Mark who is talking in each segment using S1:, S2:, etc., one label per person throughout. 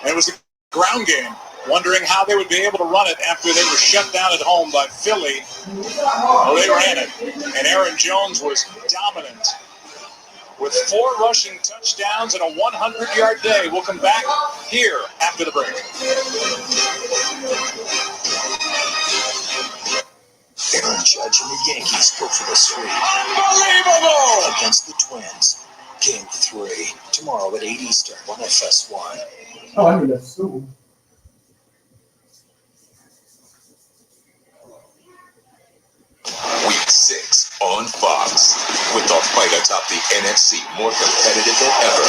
S1: And it was a ground game, wondering how they would be able to run it after they were shut down at home by Philly. Well, they ran it, and Aaron Jones was dominant with 4 rushing touchdowns and a 100-yard day. We'll come back here after the break.
S2: Aaron Judge and the Yankees go for the sweep.
S1: Unbelievable!
S2: Against the Twins. Game 3. Tomorrow at 8 Eastern on FS1.
S3: Oh, I knew that too.
S4: Week 6 on Fox. With the fight atop the NFC more competitive than ever,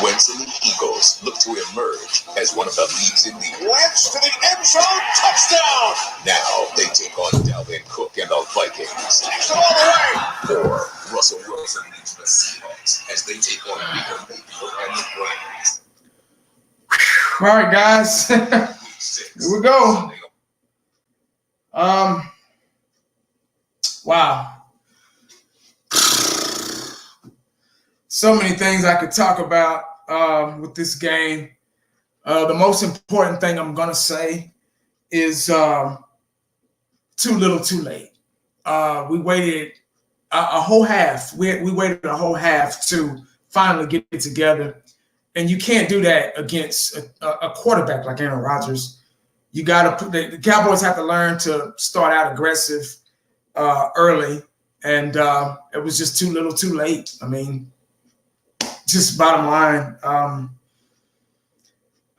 S4: Wentz and the Eagles look to emerge as one of the leagues in the
S1: Wentz to the end zone, touchdown!
S4: Now they take on Dalvin Cook and the Vikings.
S1: Takes it all the way!
S4: Or Russell Wilson leads the Seahawks as they take on Baker Mayfield and the Browns.
S3: All right, guys.
S4: Week 6.
S3: Here we go. Wow. So many things I could talk about with this game. The most important thing I'm going to say is too little, too late. We waited a whole half. We waited a whole half to finally get it together. And you can't do that against a quarterback like Aaron Rodgers. You got to the Cowboys have to learn to start out aggressive early, and it was just too little, too late. I mean, just bottom line.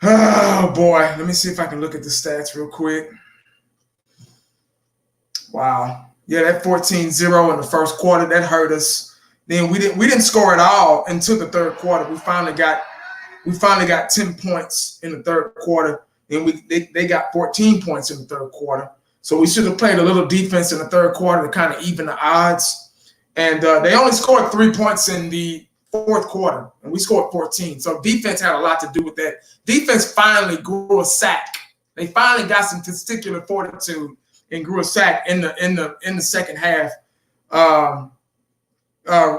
S3: Oh boy, let me see if I can look at the stats real quick. Wow, yeah, that 14-0 in the first quarter, that hurt us. Then we didn't score at all until the third quarter. We finally got 10 points in the third quarter, and they got 14 points in the third quarter. So we should have played a little defense in the third quarter to kind of even the odds. And they only scored 3 points in the fourth quarter, and we scored 14. So defense had a lot to do with that. Defense finally grew a sack. They finally got some testicular fortitude and grew a sack in the second half.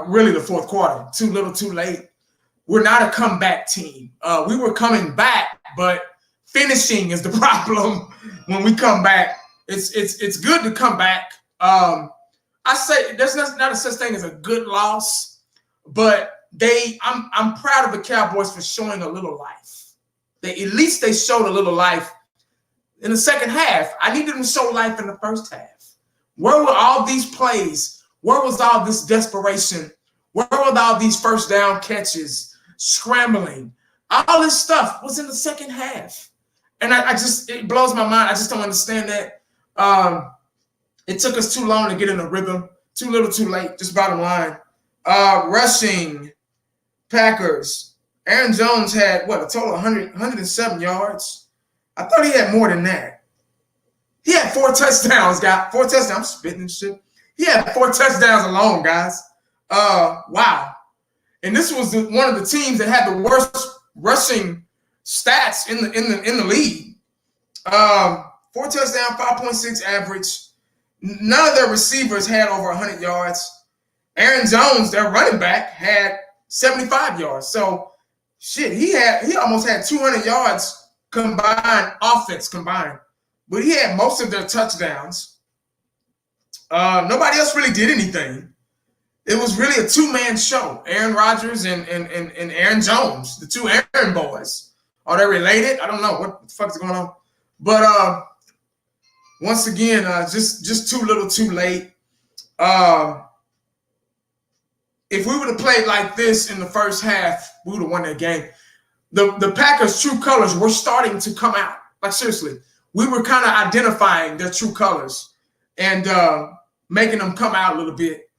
S3: Really the fourth quarter. Too little, too late. We're not a comeback team. We were coming back, but finishing is the problem when we come back. It's good to come back. I say there's not a such thing as a good loss, but I'm proud of the Cowboys for showing a little life. At least they showed a little life in the second half. I needed them to show life in the first half. Where were all these plays? Where was all this desperation? Where were all these first down catches, scrambling? All this stuff was in the second half. And it blows my mind. I just don't understand that. It took us too long to get in the rhythm. Too little, too late. Just bottom line. Rushing, Packers. Aaron Jones had, a total of 107 yards? I thought he had more than that. He had 4 touchdowns, guys. 4 touchdowns. I'm spitting and shit. He had 4 touchdowns alone, guys. Wow. And this was one of the teams that had the worst rushing stats in the league. 4 touchdowns, 5.6 average. None of their receivers had over 100 yards. Aaron Jones, their running back, had 75 yards. So, shit, he almost had 200 yards combined, offense combined. But he had most of their touchdowns. Nobody else really did anything. It was really a two-man show. Aaron Rodgers and Aaron Jones, the two Aaron boys. Are they related? I don't know. What the fuck is going on? But once again, just too little, too late. If we would have played like this in the first half, we would have won that game. The Packers' true colors were starting to come out. Like, seriously. We were kind of identifying their true colors and making them come out a little bit.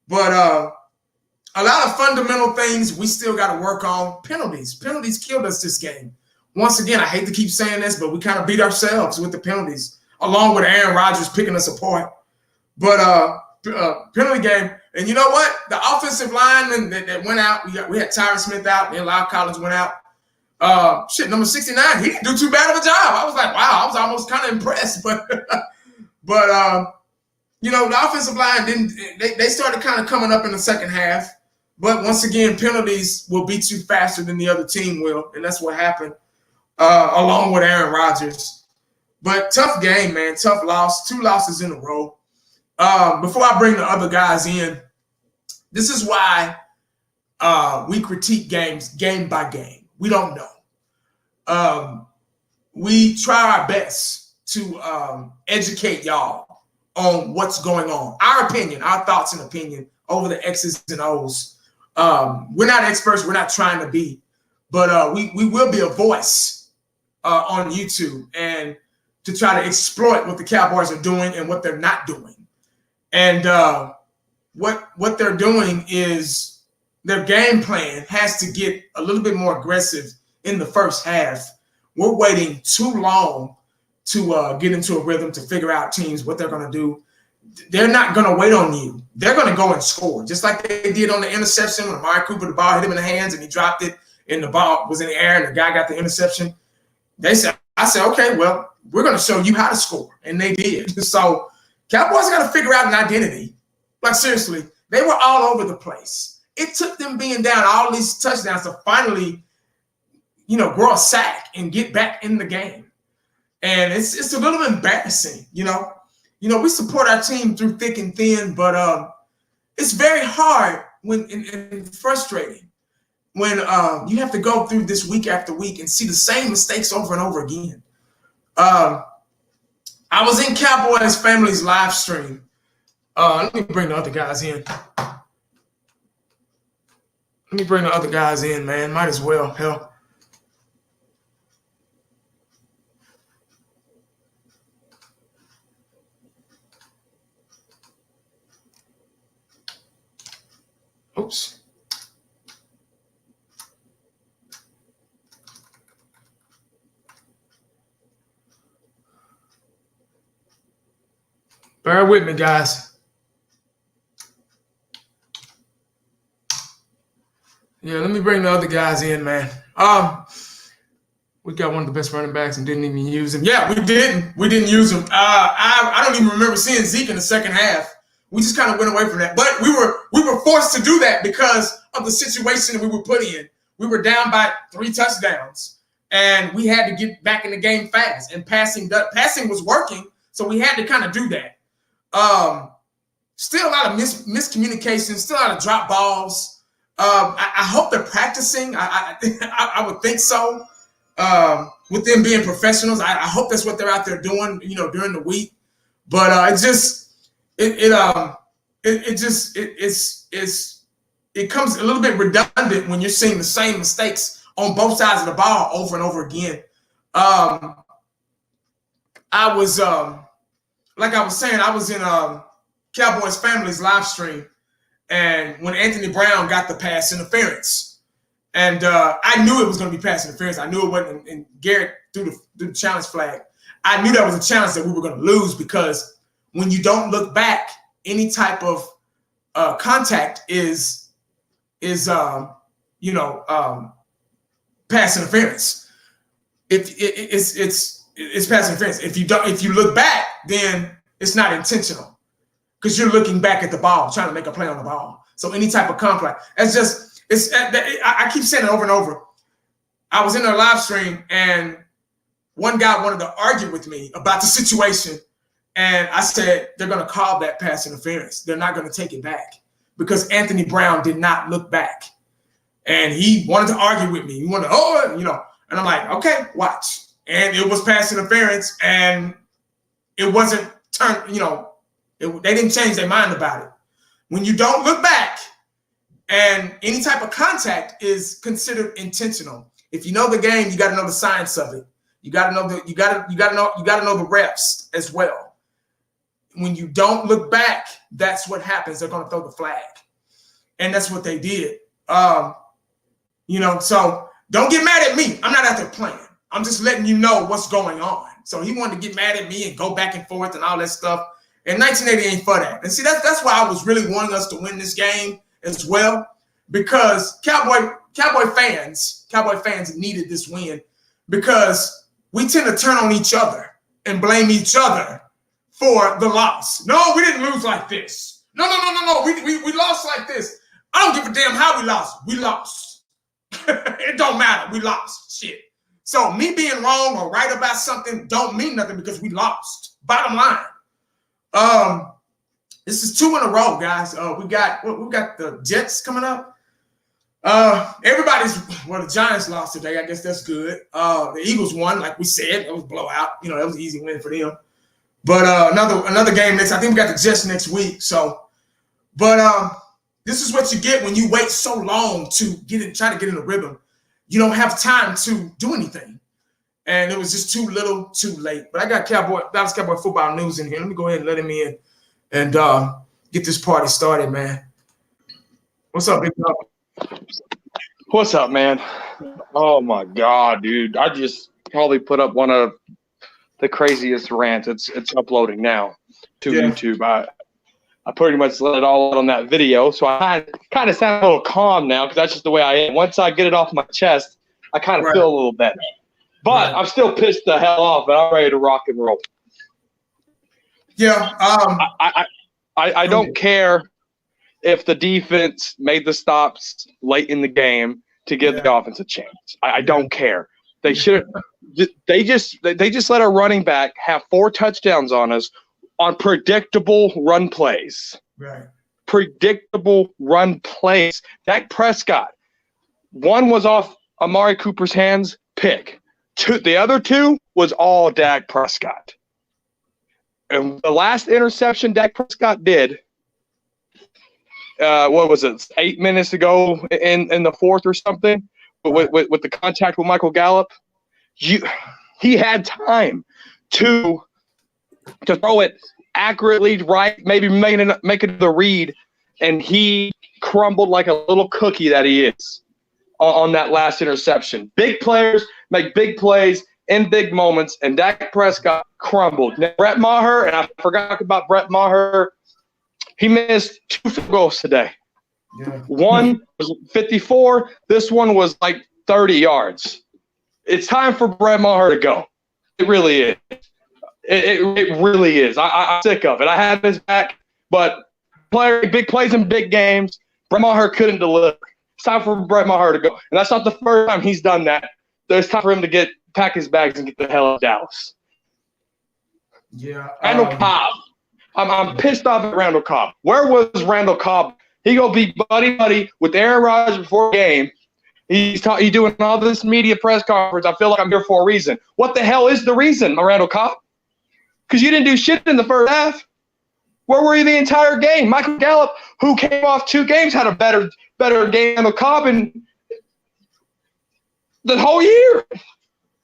S3: But a lot of fundamental things we still got to work on. Penalties. Penalties killed us this game. Once again, I hate to keep saying this, but we kind of beat ourselves with the penalties, along with Aaron Rodgers picking us apart. But penalty game. And you know what? The offensive lineman that went out, we had Tyron Smith out, and Lyle Collins went out. Number 69, he didn't do too bad of a job. I was like, wow, I was almost kind of impressed. But you know, the offensive line they started kind of coming up in the second half. But once again, penalties will beat you faster than the other team will, and that's what happened. along with Aaron Rodgers. But tough game, man. Tough loss. 2 losses in a row. Before I bring the other guys in, this is why we critique games game by game. We don't know. We try our best to educate y'all on what's going on. Our opinion, our thoughts and opinion over the X's and O's. We're not experts. We're not trying to be. But we will be a voice on YouTube and to try to exploit what the Cowboys are doing and what they're not doing. And what they're doing is their game plan has to get a little bit more aggressive in the first half. We're waiting too long to get into a rhythm to figure out teams, what they're going to do. They're not going to wait on you. They're going to go and score, just like they did on the interception when Amari Cooper, the ball hit him in the hands and he dropped it and the ball was in the air and the guy got the interception. I said, okay, well, we're going to show you how to score. And they did. So Cowboys got to figure out an identity. Like, seriously, they were all over the place. It took them being down all these touchdowns to finally, grow a sack and get back in the game. And it's a little embarrassing, we support our team through thick and thin, but it's very hard and frustrating when you have to go through this week after week and see the same mistakes over and over again. I was in Cowboys Family's live stream. Let me bring the other guys in. Man. Might as well. Hell. Oops. Bear with me, guys. Yeah, let me bring the other guys in, man. We got one of the best running backs and didn't even use him. Yeah, we didn't. We didn't use him. I don't even remember seeing Zeke in the second half. We just kind of went away from that. But we were forced to do that because of the situation that we were put in. We were down by 3 touchdowns, and we had to get back in the game fast. And passing was working, so we had to kind of do that. Still a lot of miscommunication, still a lot of drop balls. I hope they're practicing. I would think so. With them being professionals, I hope that's what they're out there doing, during the week. But it comes a little bit redundant when you're seeing the same mistakes on both sides of the ball over and over again. I was in Cowboys Family's live stream, and when Anthony Brown got the pass interference, and I knew it was going to be pass interference. I knew it wasn't, and Garrett threw the challenge flag. I knew that was a challenge that we were going to lose because when you don't look back, any type of contact is pass interference. It's pass interference. If you look back, then it's not intentional because you're looking back at the ball, trying to make a play on the ball. So any type of contact, I keep saying it over and over. I was in a live stream and one guy wanted to argue with me about the situation. And I said, they're going to call that pass interference. They're not going to take it back because Anthony Brown did not look back. And he wanted to argue with me. He wanted to, and I'm like, okay, watch. And it was pass interference and it wasn't turned, they didn't change their mind about it. When you don't look back and any type of contact is considered intentional. If you know the game, you got to know the science of it. You got to know the reps as well. When you don't look back, that's what happens. They're going to throw the flag. And that's what they did. So don't get mad at me. I'm not out there playing. I'm just letting you know what's going on. So he wanted to get mad at me and go back and forth and all that stuff. And 1980 ain't for that. And see, that's why I was really wanting us to win this game as well, because Cowboy fans needed this win because we tend to turn on each other and blame each other for the loss. No, we didn't lose like this. No. We lost like this. I don't give a damn how we lost. We lost. It don't matter. We lost. Shit. So me being wrong or right about something don't mean nothing because we lost. Bottom line. This is 2 in a row, guys. We got the Jets coming up. The Giants lost today. I guess that's good. The Eagles won, like we said. It was a blowout. That was an easy win for them. But another game next. I think we got the Jets next week. So, but this is what you get when you wait so long to try to get in the rhythm. You don't have time to do anything, and it was just too little, too late. But I got Dallas Cowboy football news in here. Let me go ahead and let him in and get this party started, man. What's up, big dog?
S5: What's up, man? Oh my God, dude! I just probably put up one of the craziest rants. It's uploading now to YouTube. I pretty much let it all out on that video, so I kind of sound a little calm now because that's just the way I am. Once I get it off my chest, I kind of feel a little better. But I'm still pissed the hell off, and I'm ready to rock and roll.
S3: Yeah.
S5: I don't care if the defense made the stops late in the game to give the offense a chance. I don't care. They should. They just let our running back have 4 touchdowns on us on predictable run plays.
S3: Right.
S5: Predictable run plays. Dak Prescott. 1 was off Amari Cooper's hands, pick. The other 2 was all Dak Prescott. And the last interception Dak Prescott did, what was it, 8 minutes ago in the 4th or something, with the contact with Michael Gallup, he had time to throw it accurately right, maybe make it the read, and he crumbled like a little cookie that he is on that last interception. Big players make big plays in big moments, and Dak Prescott crumbled. Now, Brett Maher, and I forgot about Brett Maher, he missed 2 field goals today.
S3: Yeah.
S5: One was 54. This one was like 30 yards. It's time for Brett Maher to go. It really is. It really is. I'm sick of it. I have his back, but big plays in big games, Brett Maher couldn't deliver. It's time for Brett Maher to go. And that's not the first time he's done that. It's time for him to pack his bags and get the hell out of Dallas.
S3: Yeah.
S5: Randall Cobb. I'm pissed off at Randall Cobb. Where was Randall Cobb? He gonna be buddy with Aaron Rodgers before the game. He's doing all this media press conference. I feel like I'm here for a reason. What the hell is the reason, Randall Cobb? Because you didn't do shit in the first half. Where were you the entire game? Michael Gallup, who came off 2 games, had a better game than Cobb in the whole year.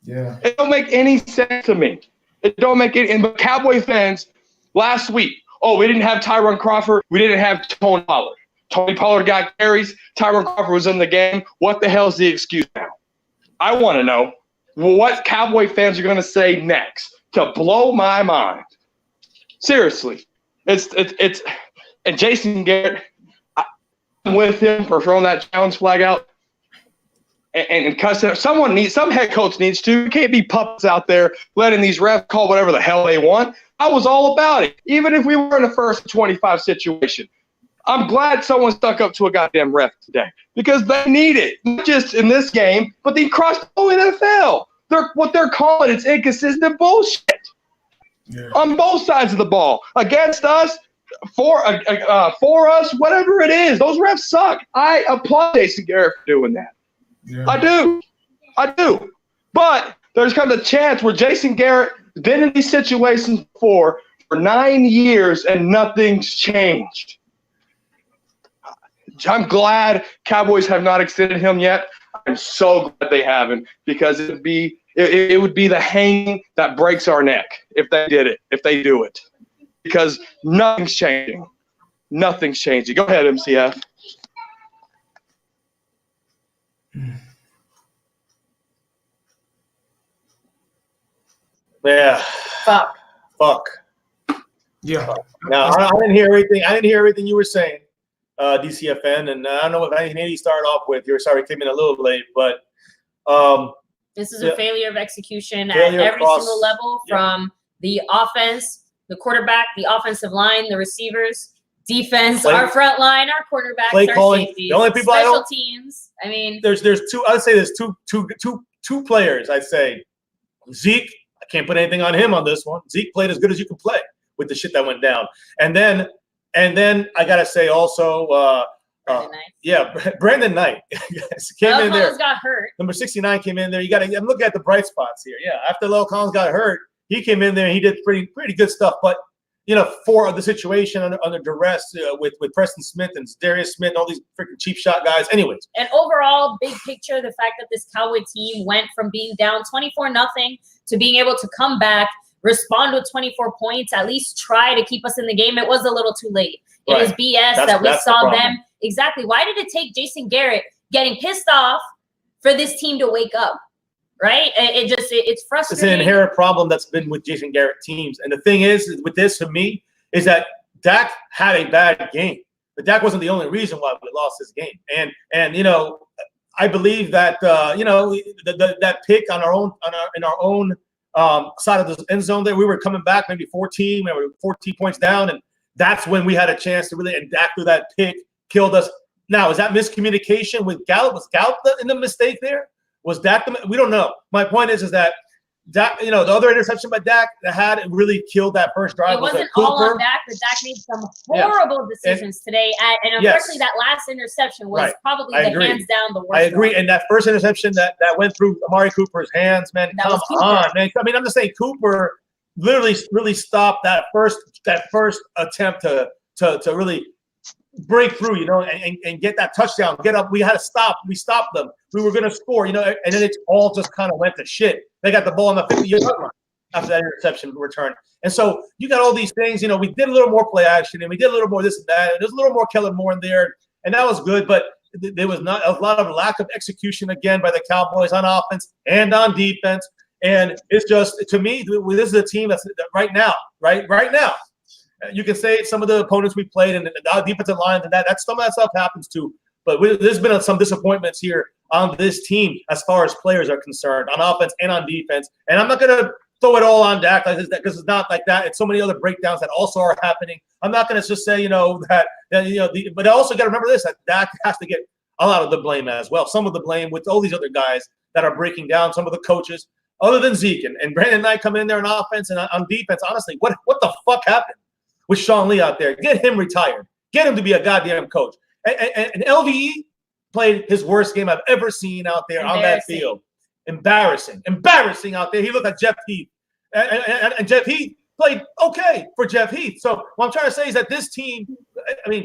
S3: Yeah.
S5: It don't make any sense to me. It don't make any. And the Cowboy fans last week, we didn't have Tyron Crawford. We didn't have Tony Pollard. Tony Pollard got carries. Tyron Crawford was in the game. What the hell is the excuse now? I want to know what Cowboy fans are going to say next to blow my mind. Seriously. It's and Jason Garrett, I'm with him for throwing that challenge flag out and cussing. Some head coach needs to. You can't be puppets out there letting these refs call whatever the hell they want. I was all about it, even if we were in a 1st and 25 situation. I'm glad someone stuck up to a goddamn ref today because they need it, not just in this game, but the across the whole NFL. What they're calling it's inconsistent bullshit. Yeah. On both sides of the ball, against us, for us, whatever it is, those refs suck. I applaud Jason Garrett for doing that. Yeah. I do. But there's kind of a chance where Jason Garrett been in these situations before for 9 years and nothing's changed. I'm glad Cowboys have not extended him yet. I'm so glad they haven't because it would be the hanging that breaks our neck if they do it. Because nothing's changing. Nothing's changing. Go ahead, MCF.
S6: Yeah. Fuck.
S3: Yeah.
S6: Now I didn't hear everything you were saying, DCFN, and I don't know if anything you started off with. You're sorry, came in a little late, but
S7: this is a failure of execution at every single level, from the offense, the quarterback, the offensive line, the receivers, defense, our front line, our quarterbacks, our safeties, the only people special teams. I mean,
S6: there's two. I'd say there's two two players, I'd say Zeke, I can't put anything on him on this one. Zeke played as good as you can play with the shit that went down. And then I got to say also, Brandon Knight came in there.
S7: Got hurt.
S6: Number 69 came in there. You got to look at the bright spots here. Yeah, after La'el Collins got hurt, he came in there and he did pretty good stuff. But for the situation under duress with Preston Smith and Darius Smith, all these freaking cheap shot guys. Anyways,
S7: and overall, big picture, the fact that this Cowboy team went from being down 24-0 to being able to come back, respond with 24 points, at least try to keep us in the game. It was a little too late. It is BS that we saw them. Exactly. Why did it take Jason Garrett getting pissed off for this team to wake up? Right? It's frustrating.
S6: It's an inherent problem that's been with Jason Garrett teams. And the thing is with this, for me, is that Dak had a bad game. But Dak wasn't the only reason why we lost this game. And I believe that that pick on our own in our own side of the end zone there, we were coming back maybe 14 points down, and that's when we had a chance to really, and Dak threw that pick, killed us. Now, is that miscommunication with Gallup? Was Gallup in the mistake there? Was Dak we don't know. My point is that Dak, the other interception by Dak that really killed that first drive.
S7: It wasn't all on Dak, but Dak made some horrible decisions today. And unfortunately, that last interception was probably hands down the worst.
S6: I agree. One. And that first interception that went through Amari Cooper's hands, man, come on, man. I mean, I'm just saying Cooper literally really stopped that first attempt to really break through, and get that touchdown, get up. We had to stop. We stopped them. We were going to score, and then it all just kind of went to shit. They got the ball on the 50-yard line after that interception return. And so you got all these things, we did a little more play action and we did a little more this and that. And there's a little more Kellen Moore in there, and that was good. But there was not a lot of lack of execution again by the Cowboys on offense and on defense. And it's just, to me, this is a team that's right now. You can say some of the opponents we played and the defensive lines and that's some of that stuff happens too. But there's been some disappointments here on this team as far as players are concerned, on offense and on defense. And I'm not going to throw it all on Dak like this, because it's not like that. It's so many other breakdowns that also are happening. I'm not going to just say, but I also got to remember this, that Dak has to get a lot of the blame as well. Some of the blame with all these other guys that are breaking down, some of the coaches, other than Zeke and Brandon Knight come in there on offense and on defense. Honestly, what the fuck happened with Sean Lee out there? Get him retired. Get him to be a goddamn coach. And LVE played his worst game I've ever seen out there on that field. Embarrassing out there. He looked like Jeff Heath. And Jeff Heath played okay for Jeff Heath. So what I'm trying to say is that this team,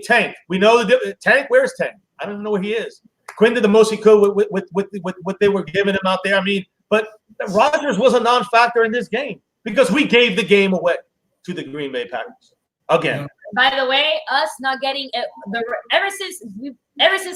S6: Tank, we know Tank, where's Tank? I don't know where he is. Quinn did the most he could with what they were giving him out there. But Rodgers was a non-factor in this game because we gave the game away to the Green Bay Packers again.
S7: By the way, us not getting ever since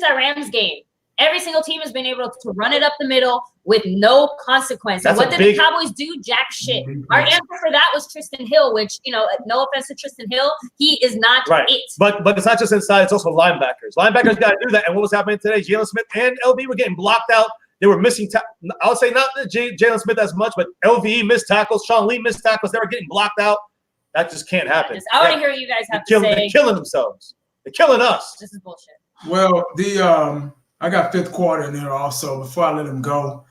S7: that Rams game, every single team has been able to run it up the middle with no consequence. And what did the Cowboys do? Jack shit. Our answer for that was Tristan Hill, which, no offense to Tristan Hill, he is not it.
S6: But it's not just inside, it's also linebackers. Linebackers got to do that. And what was happening today? Jalen Smith and LV were getting blocked out. They were missing I would say not Jalen Smith as much, but LVE missed tackles. Sean Lee missed tackles. They were getting blocked out. That just can't happen.
S7: I want to hear what you guys have to say.
S6: They're killing themselves. They're killing us.
S7: This is bullshit.
S3: Well, I got fifth quarter in there also. Before I let him go,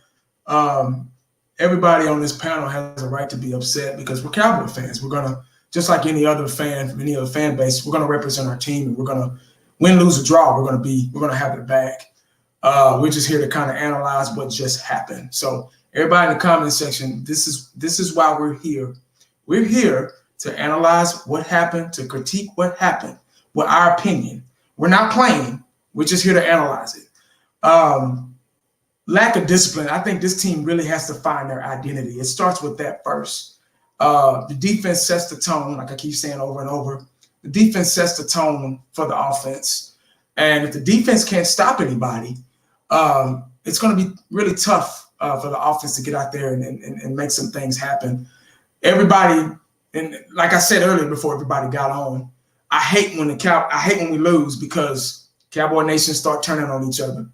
S3: everybody on this panel has a right to be upset because we're Cowboy fans. We're gonna, just like any other fan from any other fan base, we're gonna represent our team, and we're gonna win, lose, or draw. We're gonna have it back. We're just here to kind of analyze what just happened. So everybody in the comment section, this is why we're here. We're here to analyze what happened, to critique what happened with our opinion. We're not playing. We're just here to analyze it. Lack of discipline. I think this team really has to find their identity. It starts with that first. The defense sets the tone, like I keep saying over and over. The defense sets the tone for the offense. And if the defense can't stop anybody, it's going to be really tough for the offense to get out there and make some things happen. Everybody, and like I said earlier before everybody got on, I hate when we lose because Cowboy Nation start turning on each other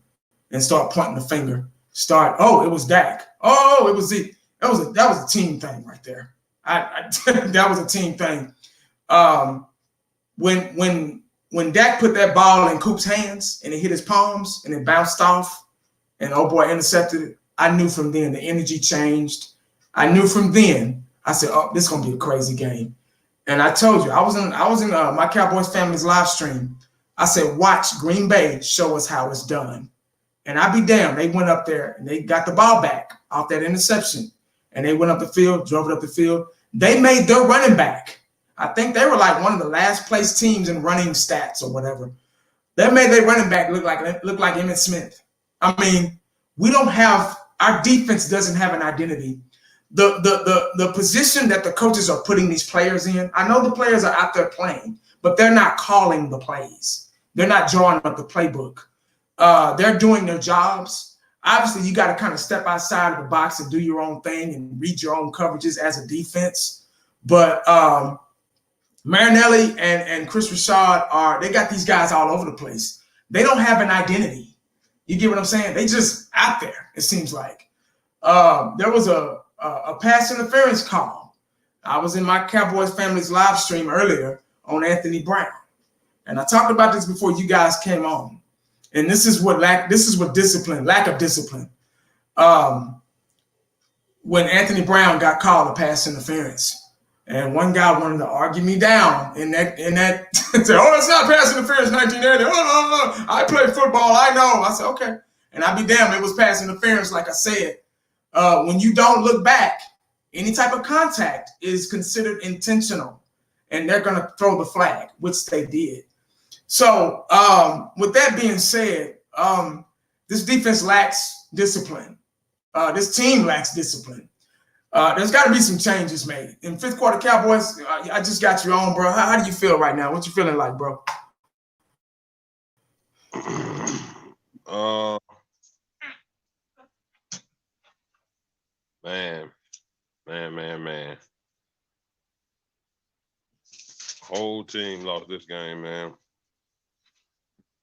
S3: and start pointing the finger. It was Dak. Oh, it was Zeke. That was a team thing right there. That was a team thing. When Dak put that ball in Coop's hands and it hit his palms and it bounced off and oh boy intercepted it, I knew from then the energy changed. I knew from then. I said, "Oh, this is gonna be a crazy game." And I told you, I was in my Cowboys family's live stream. I said, "Watch Green Bay show us how it's done." And I'd be damned. They went up there and they got the ball back off that interception. And they went up the field, drove it up the field. They made their running back. I think they were like one of the last place teams in running stats or whatever. They made their running back look like Emmitt Smith. I mean, we don't have, our defense doesn't have an identity. The position that the coaches are putting these players in, I know the players are out there playing, but they're not calling the plays. They're not drawing up the playbook. They're doing their jobs. Obviously, you got to kind of step outside of the box and do your own thing and read your own coverages as a defense. But Marinelli and Chris Rashad they got these guys all over the place. They don't have an identity. You get what I'm saying? They just out there, it seems like. There was a pass interference call. I was in my Cowboys family's live stream earlier on Anthony Brown. And I talked about this before you guys came on. And this is what lack of discipline. When Anthony Brown got called a pass interference, and one guy wanted to argue me down in that say, "Oh, that's not pass interference, 1980. Oh, I play football, I know." I said, "Okay." And I'd be damned, it was pass interference, like I said. When you don't look back, any type of contact is considered intentional, and they're gonna throw the flag, which they did. So, with that being said, this defense lacks discipline. This team lacks discipline. There's got to be some changes made. In fifth quarter, Cowboys, I just got you on, bro. How do you feel right now? What you feeling like, bro?
S8: Man. Whole team lost this game, man.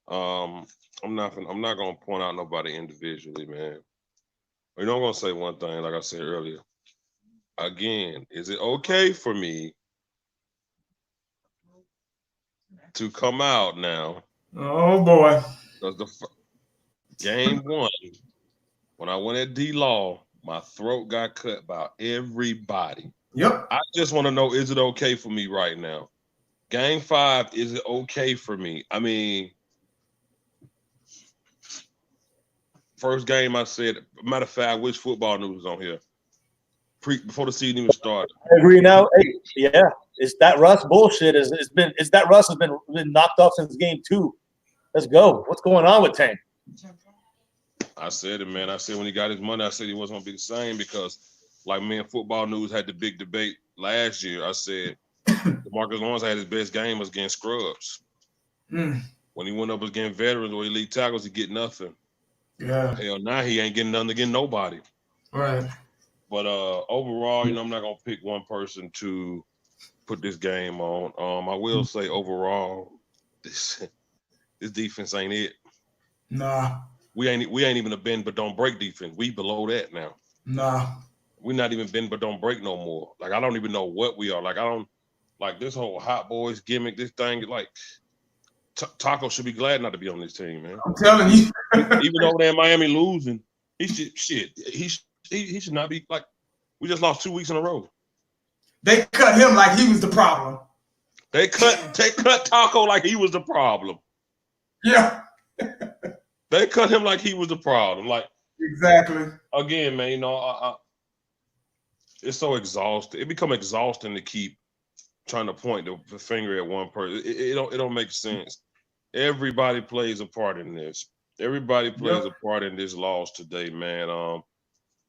S8: I'm not gonna point out nobody individually, man. You know, I'm gonna say one thing, like I said earlier. Again, is it okay for me to come out now?
S3: Oh boy!
S8: Because the game one, when I went at D-Law, my throat got cut by everybody.
S3: Yep.
S8: I just want to know, is it okay for me right now? Game 5, is it okay for me? I mean, first game I said, matter of fact, which football news was on here? Before the season even started.
S6: I agree now. Hey, yeah, it's that Russ bullshit. That Russ has been knocked off since game 2. Let's go. What's going on with Tank?
S8: I said it, man. I said when he got his money, I said he wasn't gonna be the same because, like, me and Football News had the big debate last year. I said DeMarcus Lawrence had his best game was against scrubs. When he went up against veterans or elite tackles, he get nothing.
S3: Yeah.
S8: Hell, now he ain't getting nothing against nobody.
S3: Right.
S8: But overall, you know, I'm not gonna pick one person to put this game on. I will say overall, this defense ain't it.
S3: Nah.
S8: We ain't even a bend but don't break defense. We below that now.
S3: Nah.
S8: We're not even bend but don't break no more. Like, I don't even know what we are. Like, I don't like this whole Hot Boys gimmick. This thing, like, Taco should be glad not to be on this team, man.
S3: I'm telling you.
S8: Even though they're in Miami losing, he should not be, like, we just lost 2 weeks in a row.
S3: They cut him like he was the problem.
S8: They cut Taco like he was the problem.
S3: Yeah.
S8: They cut him like he was the problem. Like,
S3: exactly.
S8: Again, man, you know, it's so exhausting. It become exhausting to keep trying to point the finger at one person. It don't make sense. Everybody plays a part in this. Everybody plays a part in this loss today, man.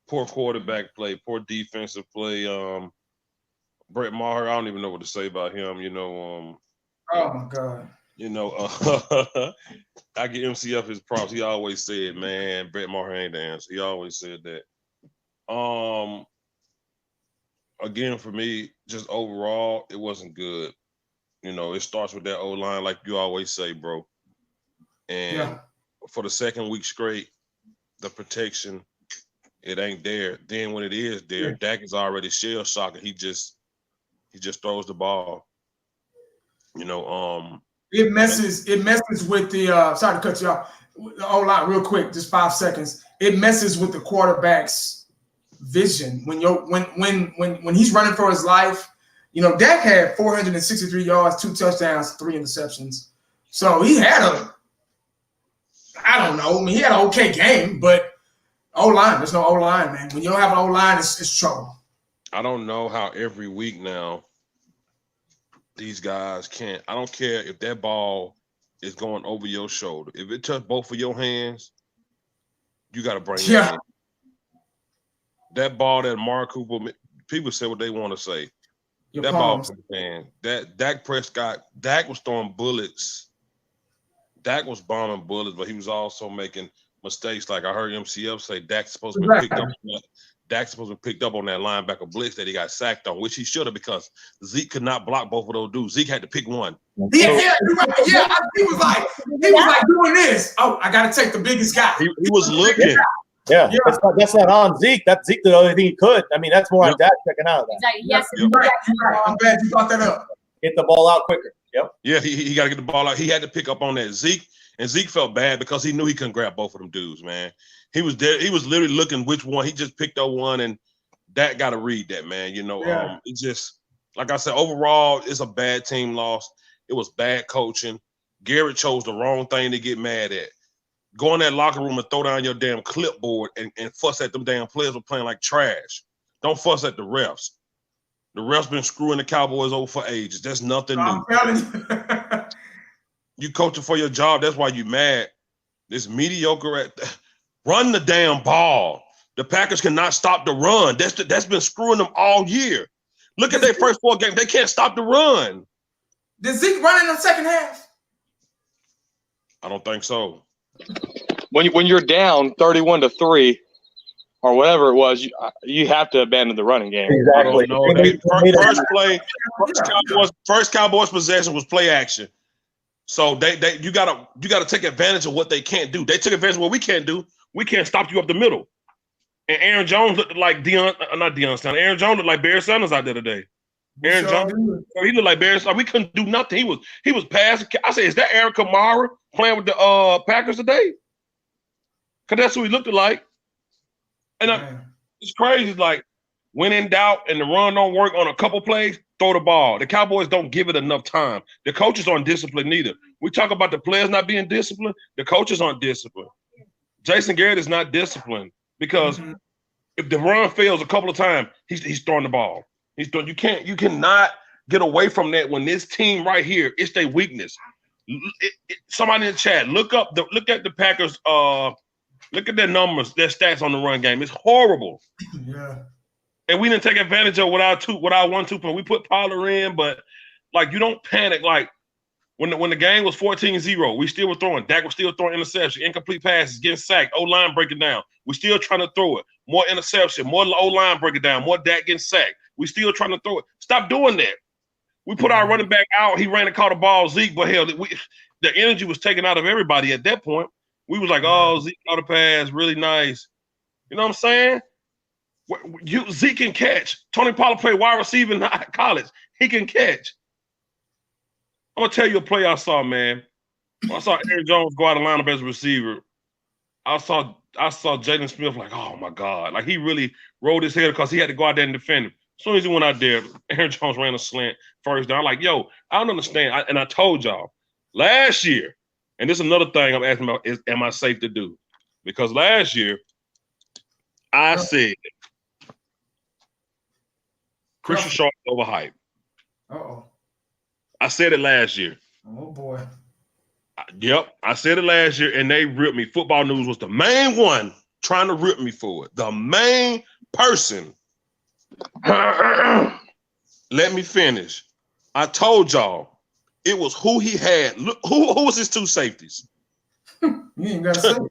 S8: Poor quarterback play, poor defensive play. Brett Maher, I don't even know what to say about him. You know,
S3: oh my God.
S8: You know, I give MCF his props. He always said, man, Brett Maher ain't the answer. He always said that. Again, for me, just overall, it wasn't good. You know, it starts with that O-line, like you always say, bro. And for the second week straight, the protection, it ain't there. Then when it is there, Dak is already shell shocked. He just throws the ball. You know,
S3: it messes with the sorry to cut you off. the O-line, real quick, just 5 seconds. It messes with the quarterback's vision when he's running for his life. You know, Dak had 463 yards, 2 touchdowns, 3 interceptions. So he had he had an okay game, but O-line, there's no O-line, man. When you don't have an O-line, it's trouble.
S8: I don't know how every week now these guys can't. I don't care if that ball is going over your shoulder. If it touches both of your hands, you got to bring it in. That ball that Mark Cooper, people say what they want to say.
S3: Your
S8: that
S3: palms.
S8: ball, man, that Dak Prescott, Dak was throwing bullets. Dak was bombing bullets, but he was also making mistakes. Like I heard MCF say, Dak's supposed to be picked up. Dak's supposed to be picked up on that linebacker blitz that he got sacked on, which he should have because Zeke could not block both of those dudes. Zeke had to pick one.
S3: He was like doing this. Oh, I got to take the biggest guy.
S8: He was looking.
S6: Yeah. That's not on Zeke. That's Zeke the only thing he could. I mean, that's more on Dak checking out of that.
S7: Exactly. Yes.
S3: Right. I'm glad you brought that up.
S6: Get the ball out quicker. Yep.
S8: Yeah, he got to get the ball out. He had to pick up on that. Zeke felt bad because he knew he couldn't grab both of them dudes, man. He was there. He was literally looking which one. He just picked up one, and Dak got to read that, man. You know, it just, like I said, overall, it's a bad team loss. It was bad coaching. Garrett chose the wrong thing to get mad at. Go in that locker room and throw down your damn clipboard and fuss at them damn players for playing like trash. Don't fuss at the refs. The refs been screwing the Cowboys over for ages. That's nothing new.
S3: I'm telling you.
S8: You coaching for your job. That's why you mad. This mediocre run the damn ball. The Packers cannot stop the run. That's been screwing them all year. Look at their first 4 games. They can't stop the run.
S3: Did Zeke run in the second half?
S8: I don't think so.
S5: When you're down 31-3 or whatever it was, you have to abandon the running game.
S6: Exactly.
S8: First Cowboys possession was play action. So you gotta take advantage of what they can't do. They took advantage of what we can't do. We can't stop you up the middle. And Aaron Jones looked like Aaron Jones looked like Barry Sanders out there today. Aaron Jones, he looked like Barry Sanders. We couldn't do nothing. He was passing. I said, is that Aaron Kamara playing with the Packers today? Because that's who he looked like. And it's crazy. Like, when in doubt and the run don't work on a couple plays, throw the ball. The Cowboys don't give it enough time. The coaches aren't disciplined neither. We talk about the players not being disciplined. The coaches aren't disciplined. Jason Garrett is not disciplined because if the run fails a couple of times, he's throwing the ball. You cannot get away from that when this team right here, it's their weakness. Somebody in the chat, look at the Packers. Look at their numbers, their stats on the run game. It's horrible.
S3: Yeah.
S8: And we didn't take advantage of what our 1-2 point. We put Pollard in, but like you don't panic. Like when the game was 14-0, we still were throwing. Dak was still throwing interception, incomplete passes, getting sacked, O-line breaking down. We still trying to throw it. More interception, more O-line breaking down, more Dak getting sacked. We still trying to throw it. Stop doing that. We put our running back out. He ran and caught a ball, Zeke, but hell, the energy was taken out of everybody at that point. We was like, oh, Zeke caught a pass, really nice. You know what I'm saying? Zeke can catch. Tony Pollard played wide receiver in college. He can catch. I'm going to tell you a play I saw, man. I saw Aaron Jones go out of lineup as a receiver. I saw Jaden Smith like, oh, my God. Like, he really rolled his head because he had to go out there and defend him. As soon as he went out there, Aaron Jones ran a slant first down. I'm like, yo, I don't understand. And I told y'all, last year, and this is another thing I'm asking about, is am I safe to do? Because last year, I said Christian Sharp is overhyped.
S3: Uh-oh.
S8: I said it last year.
S3: Oh, boy.
S8: Yep, I said it last year, and they ripped me. Football News was the main one trying to rip me for it. The main person. Let me finish. I told y'all it was who he had. Look, who was his 2 safeties?
S3: You ain't got to say it.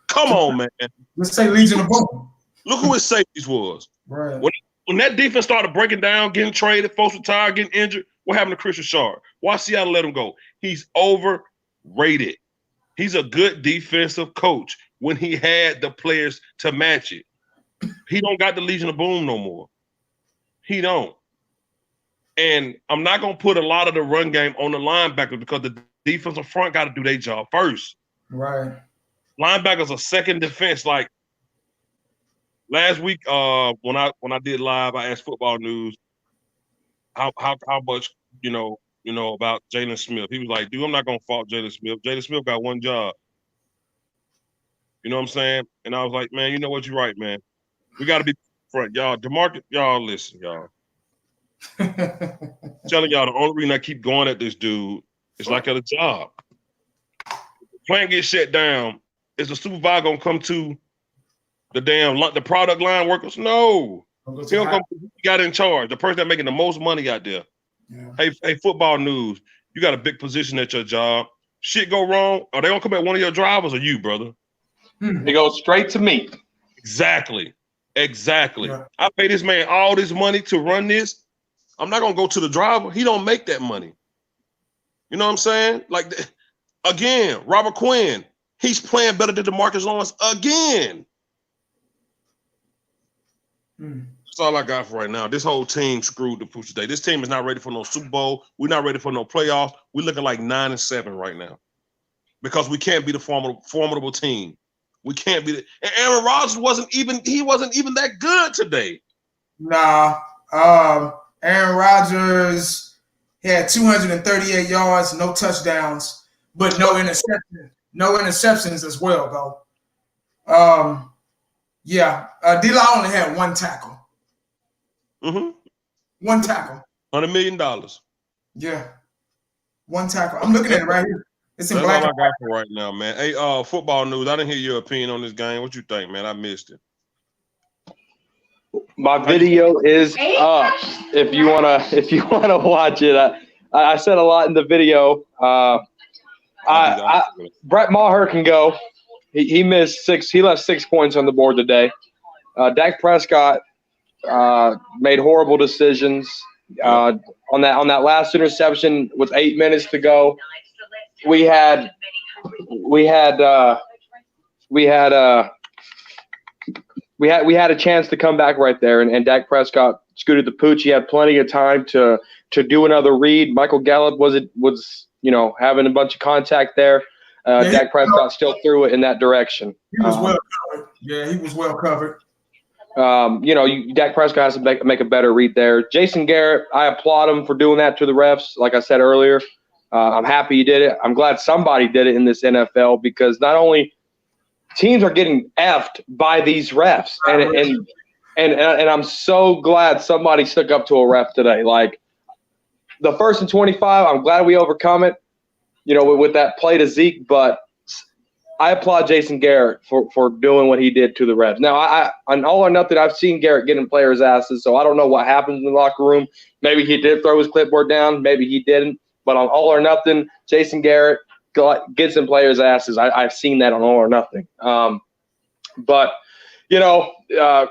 S8: Come on, man.
S3: Let's say Legion of Boom.
S8: Look who his safeties was.
S3: Right.
S8: When that defense started breaking down, getting traded, folks retired, getting injured, what happened to Christian Sharp? Why Seattle let him go? He's overrated. He's a good defensive coach when he had the players to match it. He don't got the Legion of Boom no more. He don't. And I'm not going to put a lot of the run game on the linebacker because the defensive front got to do their job first.
S3: Right.
S8: linebackers are second defense. Like last week, when I did live, I asked Football News how much you know about Jalen Smith. He was like, "Dude, I'm not gonna fault Jalen Smith. Jalen Smith got one job." You know what I'm saying? And I was like, "Man, you know what? You're right, man. We got to be front, y'all. DeMarcus, y'all listen, y'all. Telling y'all the only reason I keep going at this dude is like at a job. Plant gets shut down. Is the supervisor gonna come to the product line workers? No. He got in charge. The person that making the most money out there. Yeah. Hey, Football News, you got a big position at your job. Shit go wrong. Are they gonna come at one of your drivers or you, brother?
S5: They go straight to me.
S8: Exactly. Yeah. I pay this man all this money to run this. I'm not gonna go to the driver. He don't make that money. You know what I'm saying? Like again, Robert Quinn, he's playing better than DeMarcus Lawrence again. That's all I got for right now. This whole team screwed the pooch today. This team is not ready for no Super Bowl. We're not ready for no playoffs. We're looking like 9-7 right now because we can't be the formidable team. We can't be. And Aaron Rodgers wasn't even that good today.
S3: Nah. Aaron Rodgers had 238 yards, no touchdowns, but no interceptions. No interceptions as well, though. Yeah. D-Law only had one tackle.
S8: Mm-hmm.
S3: One tackle.
S8: $100 million.
S3: Yeah. One tackle. I'm looking at it right here. It's in
S8: That's
S3: black.
S8: all I got for right now, man. Hey, Football News, I didn't hear your opinion on this game. What you think, man? I missed it.
S5: My video is up. If you wanna watch it, I said a lot in the video. Brett Maher can go. He missed 6. He left 6 points on the board today. Dak Prescott made horrible decisions on that last interception with 8 minutes to go. We had a chance to come back right there, and Dak Prescott scooted the pooch. He had plenty of time to do another read. Michael Gallup was having a bunch of contact there. Dak Prescott still threw it in that direction.
S3: He was well covered. Yeah, he was well covered.
S5: Dak Prescott has to make a better read there. Jason Garrett, I applaud him for doing that to the refs. Like I said earlier, I'm happy he did it. I'm glad somebody did it in this NFL because not only teams are getting effed by these refs, and I'm so glad somebody stuck up to a ref today. Like the 1st and 25, I'm glad we overcome it, with that play to Zeke, but I applaud Jason Garrett for doing what he did to the refs. Now, on All or Nothing, I've seen Garrett getting players' asses, so I don't know what happens in the locker room. Maybe he did throw his clipboard down. Maybe he didn't. But on All or Nothing, Jason Garrett gets in players' asses. I've seen that on All or Nothing.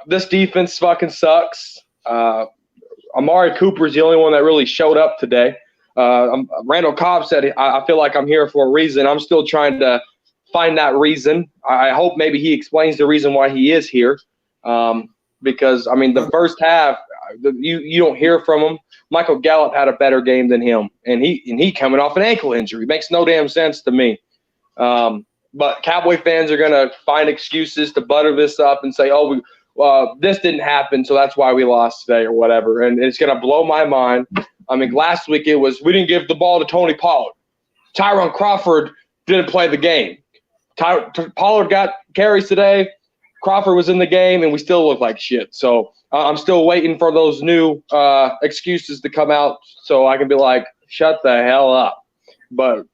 S5: This defense fucking sucks. Amari Cooper's the only one that really showed up today. Randall Cobb said, I feel like I'm here for a reason. I'm still trying to find that reason. I hope maybe he explains the reason why he is here. Because, the first half, you don't hear from him. Michael Gallup had a better game than him, and he coming off an ankle injury. Makes no damn sense to me. But Cowboy fans are going to find excuses to butter this up and say, this didn't happen, so that's why we lost today or whatever. And it's going to blow my mind. Last week it was we didn't give the ball to Tony Pollard. Tyron Crawford didn't play the game. Pollard got carries today. Crawford was in the game, and we still look like shit. So I'm still waiting for those new excuses to come out so I can be like, shut the hell up. But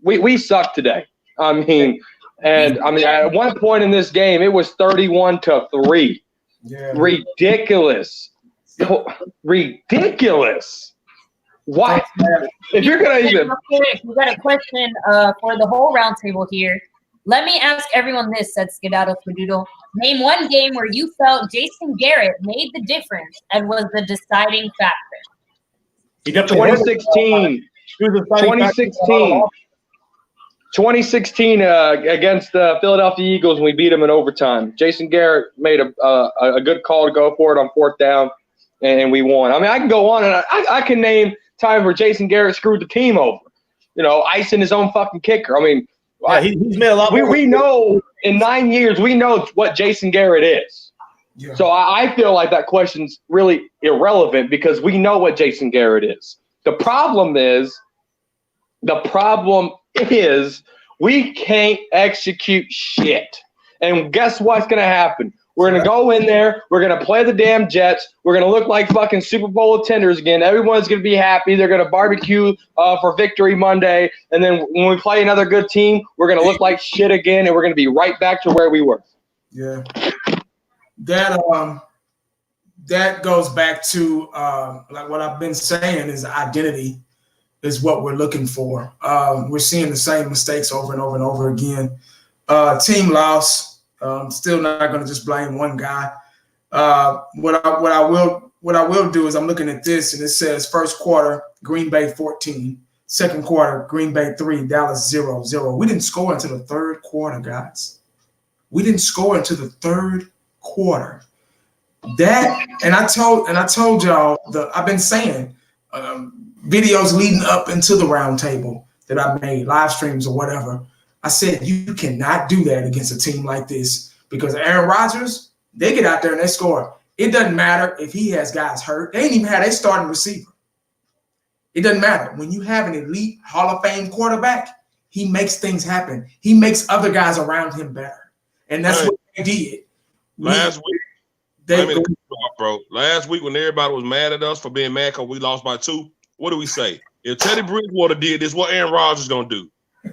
S5: we sucked today. At one point in this game, it was 31-3. Yeah. Ridiculous. What? If you're going to even –
S7: we got a question for the whole roundtable here. Let me ask everyone this, said Skedaddle Fadoodle. Name one game where you felt Jason Garrett made the difference and was the deciding factor.
S5: 2016 against the Philadelphia Eagles when we beat them in overtime. Jason Garrett made a good call to go for it on 4th down, and we won. I can go on, and I can name times where Jason Garrett screwed the team over. Icing his own fucking kicker.
S6: Yeah, he's made a lot more.
S5: We know in 9 years, we know what Jason Garrett is.
S3: Yeah.
S5: So I feel like that question's really irrelevant because we know what Jason Garrett is. The problem is we can't execute shit. And guess what's going to happen? We're going to go in there. We're going to play the damn Jets. We're going to look like fucking Super Bowl attenders again. Everyone's going to be happy. They're going to barbecue for Victory Monday. And then when we play another good team, we're going to look like shit again, and we're going to be right back to where we were.
S3: Yeah. That goes back to like what I've been saying is identity is what we're looking for. We're seeing the same mistakes over and over and over again. Team loss. Still not going to just blame one guy. What I will do is I'm looking at this and it says first quarter Green Bay 14, second quarter Green Bay 3, Dallas 0-0. We didn't score until the third quarter, guys. We didn't score until the third quarter. That and I told y'all I've been saying videos leading up into the round table that I made, live streams or whatever. I said, you cannot do that against a team like this because Aaron Rodgers, they get out there and they score. It doesn't matter if he has guys hurt. They ain't even had a starting receiver. It doesn't matter. When you have an elite Hall of Fame quarterback, he makes things happen. He makes other guys around him better. And that's what they did.
S8: Last week when everybody was mad at us for being mad because we lost by 2, what do we say? If Teddy Bridgewater did this, what Aaron Rodgers is going to do?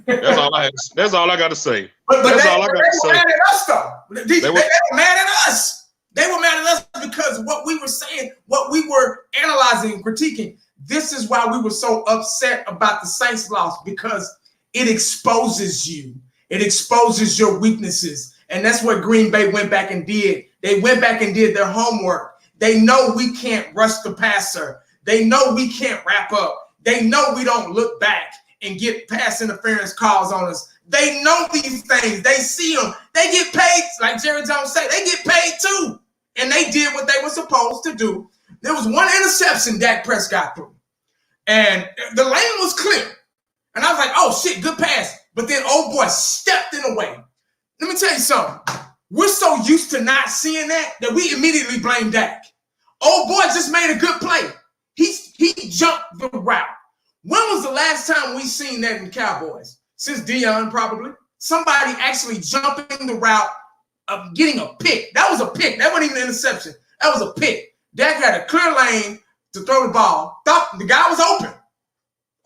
S8: That's all I got to say.
S3: But they were mad at us, though. They were mad at us. They were mad at us because of what we were saying, what we were analyzing and critiquing. This is why we were so upset about the Saints loss, because it exposes you. It exposes your weaknesses. And that's what Green Bay went back and did. They went back and did their homework. They know we can't rush the passer. They know we can't wrap up. They know we don't look back and get pass interference calls on us. They know these things. They see them. They get paid, like Jerry Jones said, they get paid too. And they did what they were supposed to do. There was one interception Dak Prescott threw. And the lane was clear. And I was like, oh, shit, good pass. But then old boy stepped in the way. Let me tell you something. We're so used to not seeing that we immediately blame Dak. Old boy just made a good play. He jumped the route. When was the last time we seen that in the Cowboys? Since Dion, probably. Somebody actually jumping the route of getting a pick. That was a pick. That wasn't even an interception. That was a pick. Dak had a clear lane to throw the ball. Thought the guy was open.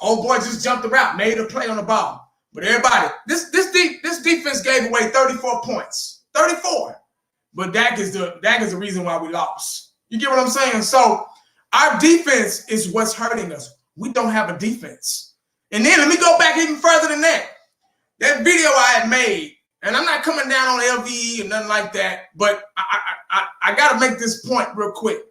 S3: Old boy just jumped the route, made a play on the ball. But everybody, this defense gave away 34 points. 34. But Dak is the reason why we lost. You get what I'm saying? So our defense is what's hurting us. We don't have a defense. And then let me go back even further than that. That video I had made, and I'm not coming down on LVE or nothing like that, but I got to make this point real quick.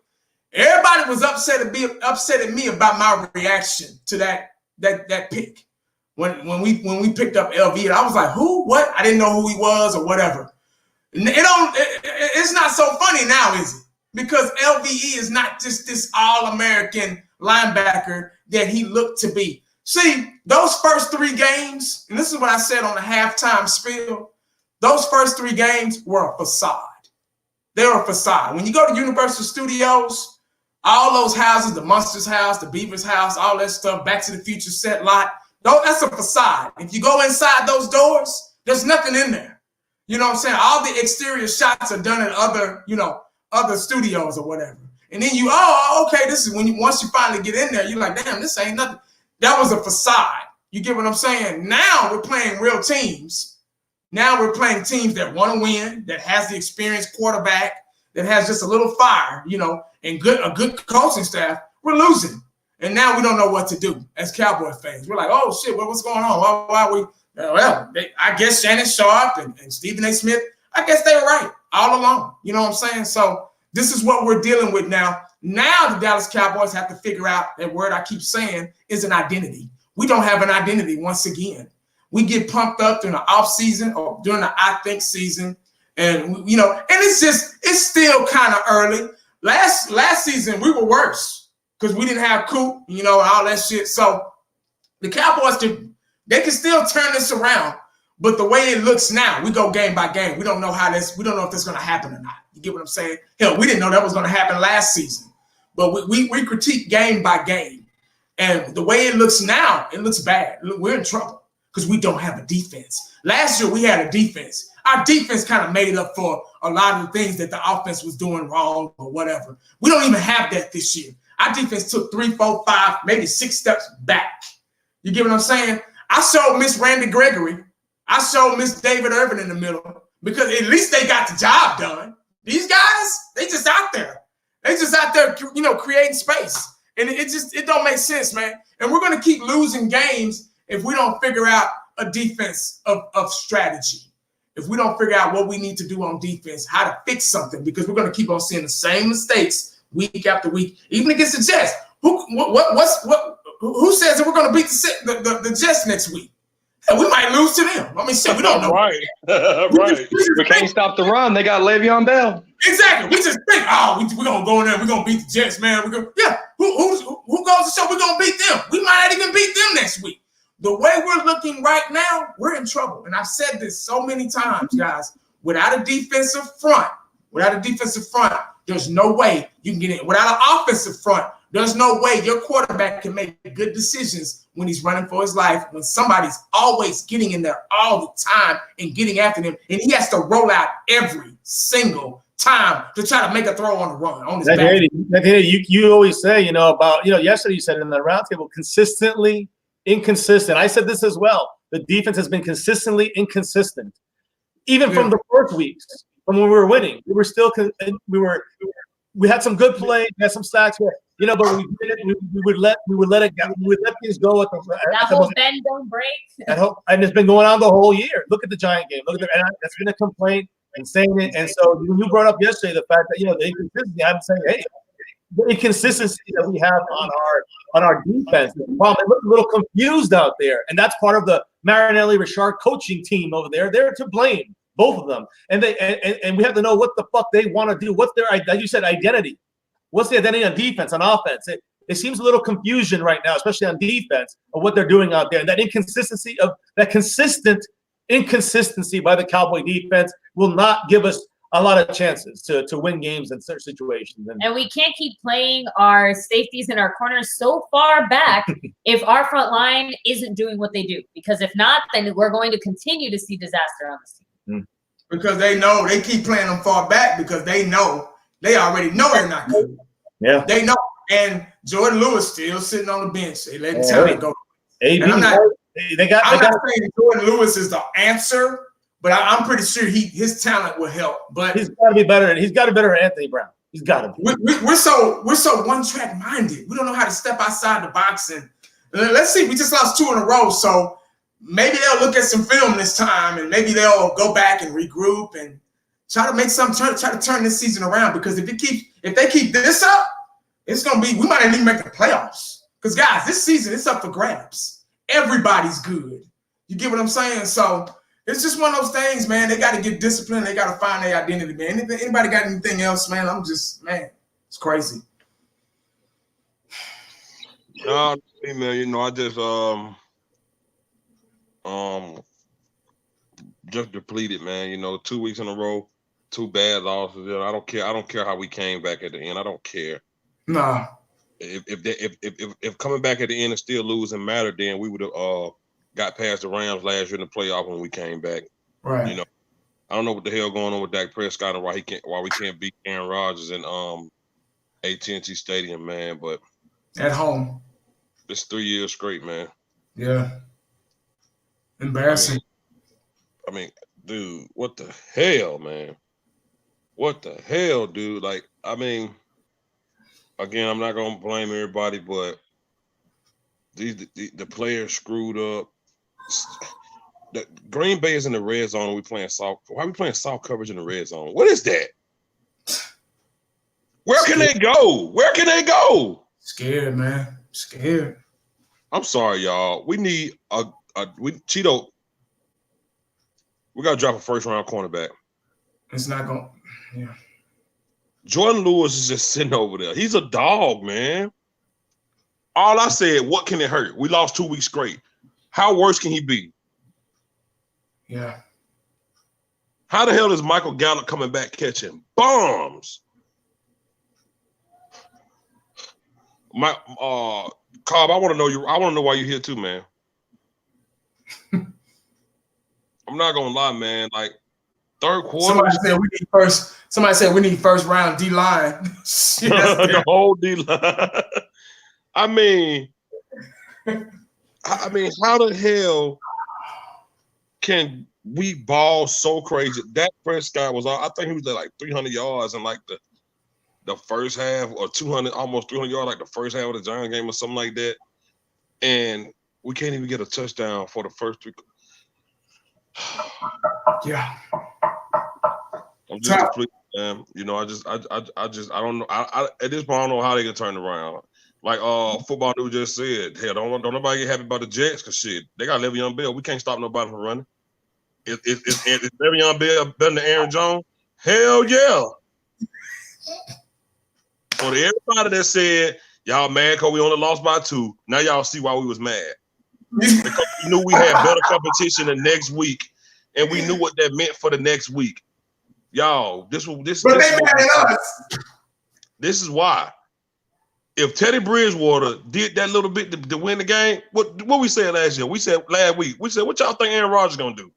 S3: Everybody was upset at me about my reaction to that pick. When we picked up LVE, and I was like, who? What? I didn't know who he was or whatever. It's not so funny now, is it? Because LVE is not just this all-American linebacker that he looked to be. See, those first 3 games, and this is what I said on the halftime spiel, those first 3 games were a facade. They were a facade. When you go to Universal Studios, all those houses, the Monsters house, the Beavers house, all that stuff, Back to the Future set lot, that's a facade. If you go inside those doors, there's nothing in there. You know what I'm saying? All the exterior shots are done in other studios or whatever. And then okay, this is once you finally get in there, you're like, damn, this ain't nothing. That was a facade. You get what I'm saying? Now we're playing real teams. Now we're playing teams that want to win, that has the experienced quarterback, that has just a little fire, and a good coaching staff. We're losing. And now we don't know what to do as Cowboy fans. We're like, oh, shit, what's going on? Why are we? I guess Shannon Sharp and Stephen A. Smith, I guess they were right all along. You know what I'm saying? So this is what we're dealing with now. Now the Dallas Cowboys have to figure out, that word I keep saying, is an identity. We don't have an identity once again. We get pumped up during the off season or during the I think season. And, and it's still kind of early. Last season, we were worse because we didn't have Coop, and all that shit. So the Cowboys they can still turn this around. But the way it looks now, we go game by game. We don't know we don't know if that's going to happen or not. You get what I'm saying? Hell, we didn't know that was going to happen last season. But we critique game by game. And the way it looks now, it looks bad. We're in trouble because we don't have a defense. Last year, we had a defense. Our defense kind of made up for a lot of the things that the offense was doing wrong or whatever. We don't even have that this year. Our defense took 3, 4, 5, maybe 6 steps back. You get what I'm saying? I showed Miss Randy Gregory. I showed Miss David Irvin in the middle because at least they got the job done. These guys, they just out there. They just out there, creating space. And it don't make sense, man. And we're going to keep losing games if we don't figure out a defense of strategy. If we don't figure out what we need to do on defense, how to fix something, because we're going to keep on seeing the same mistakes week after week, even against the Jets. Who says that we're going to beat the Jets next week? Hell, we might lose to them. I mean, shit, we don't know.
S8: Right. Right.
S5: We can't stop the run. They got Le'Veon Bell.
S3: Exactly. We just think, we're going to go in there. We're going to beat the Jets, man. Who goes to show we're going to beat them? We might not even beat them next week. The way we're looking right now, we're in trouble. And I've said this so many times, guys. Without a defensive front, there's no way you can get in. Without an offensive front, there's no way your quarterback can make good decisions when he's running for his life, when somebody's always getting in there all the time and getting after him, and he has to roll out every single time to try to make a throw on the run. On his back.
S6: You always say, about, yesterday you said in the roundtable, consistently inconsistent. I said this as well. The defense has been consistently inconsistent. Even from the first weeks, from when we were winning, we had some good play, we had some sacks, but we did it. We would let it go. We would let things go at
S7: that whole bend don't break.
S6: And it's been going on the whole year. Look at the Giant game. And that's been a complaint and saying it. And so you brought up yesterday the fact that the inconsistency. I'm saying, hey, the inconsistency that we have on our defense. The problem, they look a little confused out there, and that's part of the Marinelli Richard coaching team over there. They're to blame, both of them, and we have to know what the fuck they want to do. What's their, like you said, identity? What's the identity on defense, on offense? It seems a little confusion right now, especially on defense, of what they're doing out there. And that inconsistency of that consistent inconsistency by the Cowboy defense will not give us a lot of chances to win games in certain situations.
S7: And we can't keep playing our safeties and our corners so far back if our front line isn't doing what they do. Because if not, then we're going to continue to see disaster on this team.
S3: Because they know they keep playing them far back because they already know they're not good.
S6: Yeah.
S3: They know. And Jordan Lewis still sitting on the bench. They let talent go.
S6: And
S3: I'm not
S6: saying
S3: Jordan Lewis is the answer, but I'm pretty sure his talent will help. But
S6: he's got to be better. He's got to be better than Anthony Brown. He's got to be.
S3: We're so one track minded. We don't know how to step outside the box. And let's see. We just lost 2 in a row, so maybe they'll look at some film this time, and maybe they'll go back and regroup and try to turn this season around. Because if they keep this up, it's gonna be, we might not even make the playoffs. Because guys, this season it's up for grabs. Everybody's good. You get what I'm saying? So it's just one of those things, man. They got to get disciplined. They got to find their identity, man. Anybody got anything else, man? It's crazy.
S8: No, man, I just depleted, man. 2 weeks in a row, 2 bad losses. I don't care how we came back at the end. I don't care.
S3: Nah.
S8: If coming back at the end and still losing mattered, then we would have got past the Rams last year in the playoff when we came back.
S3: Right.
S8: I don't know what the hell going on with Dak Prescott and why we can't beat Aaron Rodgers in AT&T Stadium, man. But
S3: at home,
S8: it's 3 years straight, man.
S3: Yeah. Embarrassing.
S8: I mean, dude, what the hell, man? What the hell, dude? Like, I mean, again, I'm not gonna blame everybody, but the players screwed up. The Green Bay is in the red zone. And we playing soft. Why are we playing soft coverage in the red zone? What is that? Where can they go? Where can they go?
S3: Scared, man. Scared.
S8: I'm sorry, y'all. We need Cheeto. We gotta drop a first round cornerback.
S3: It's not gonna. Yeah.
S8: Jordan Lewis is just sitting over there. He's a dog, man. All I said, what can it hurt? We lost 2 weeks straight. How worse can he be?
S3: Yeah.
S8: How the hell is Michael Gallup coming back catching bombs? Cobb, I want to know you. I want to know why you're here too, man. I'm not gonna lie, man. Like third quarter.
S3: Somebody said we need first round D line.
S8: The whole D line. I mean, how the hell can we ball so crazy? Dak Prescott was, I think he was at like 300 yards in like the first half, or 200, almost 300 yards, like the first half of the Giants game or something like that. And we can't even get a touchdown for the first three.
S3: Yeah.
S8: I'm just completely, you know, I don't know. I at this point, I don't know how they can turn around. Like Football News just said, hell, don't nobody get happy about the Jets, because shit, they got Le'Veon Bell. We can't stop nobody from running. Is Le'Veon Bell better than Aaron Jones? Hell yeah. So to everybody that said, y'all mad because we only lost by 2, now y'all see why we was mad. Because we knew we had better competition the next week, and we knew what that meant for the next week. Y'all, this is why. If Teddy Bridgewater did that little bit to win the game, what we said last year? We said last week, what y'all think Aaron Rodgers gonna do?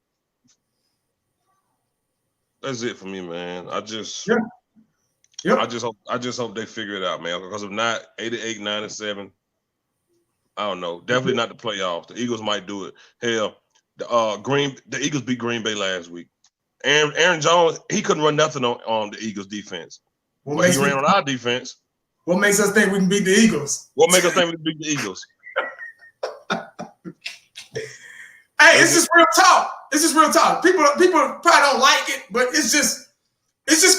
S8: That's it for me, man. I just hope they figure it out, man. Because if not, 8-8, 9-7, I don't know. Definitely not the playoffs. The Eagles might do it. Hell, the Eagles beat Green Bay last week. Aaron Jones, he couldn't run nothing on the Eagles defense. But he ran on our defense.
S3: What makes us think we can beat the Eagles?
S8: What makes us think we can beat the Eagles?
S3: Hey, it's just real talk. It's just real talk. People probably don't like it, but it's just